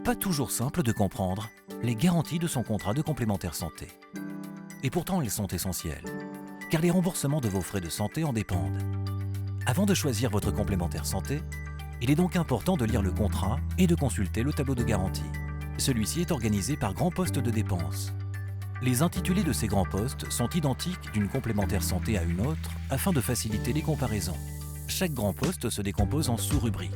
Pas toujours simple de comprendre les garanties de son contrat de complémentaire santé. Et pourtant, elles sont essentielles, car les remboursements de vos frais de santé en dépendent. Avant de choisir votre complémentaire santé, il est donc important de lire le contrat et de consulter le tableau de garantie. Celui-ci est organisé par grands postes de dépenses. Les intitulés de ces grands postes sont identiques d'une complémentaire santé à une autre afin de faciliter les comparaisons. Chaque grand poste se décompose en sous-rubriques.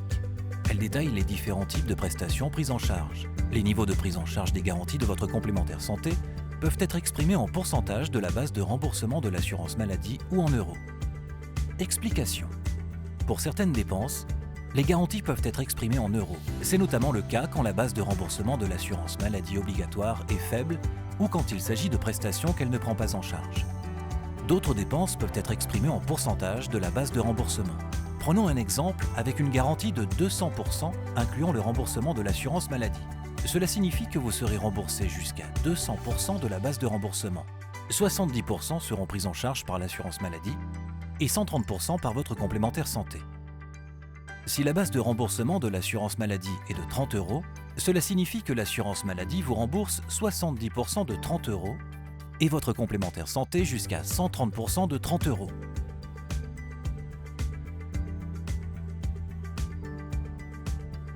Elle détaille les différents types de prestations prises en charge. Les niveaux de prise en charge des garanties de votre complémentaire santé peuvent être exprimés en pourcentage de la base de remboursement de l'assurance maladie ou en euros. Explication. Pour certaines dépenses, les garanties peuvent être exprimées en euros. C'est notamment le cas quand la base de remboursement de l'assurance maladie obligatoire est faible ou quand il s'agit de prestations qu'elle ne prend pas en charge. D'autres dépenses peuvent être exprimées en pourcentage de la base de remboursement. Prenons un exemple avec une garantie de 200% incluant le remboursement de l'assurance maladie. Cela signifie que vous serez remboursé jusqu'à 200% de la base de remboursement. 70% seront pris en charge par l'assurance maladie et 130% par votre complémentaire santé. Si la base de remboursement de l'assurance maladie est de 30 €, cela signifie que l'assurance maladie vous rembourse 70% de 30 € et votre complémentaire santé jusqu'à 130% de 30 €.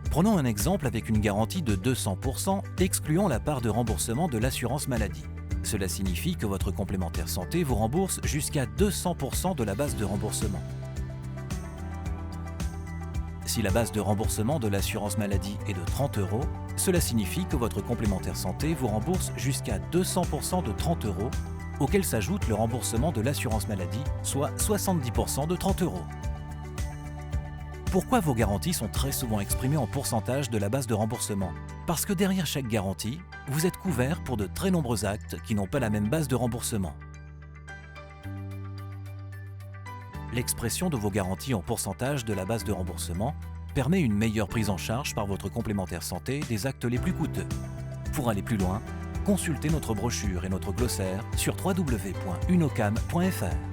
Prenons un exemple avec une garantie de 200% excluant la part de remboursement de l'assurance maladie. Cela signifie que votre complémentaire santé vous rembourse jusqu'à 200% de la base de remboursement. Si la base de remboursement de l'assurance maladie est de 30 €, cela signifie que votre complémentaire santé vous rembourse jusqu'à 200% de 30 €, auquel s'ajoute le remboursement de l'assurance maladie, soit 70% de 30 €. Pourquoi vos garanties sont très souvent exprimées en pourcentage de la base de remboursement? Parce que derrière chaque garantie, vous êtes couvert pour de très nombreux actes qui n'ont pas la même base de remboursement. L'expression de vos garanties en pourcentage de la base de remboursement permet une meilleure prise en charge par votre complémentaire santé des actes les plus coûteux. Pour aller plus loin, consultez notre brochure et notre glossaire sur www.unocam.fr.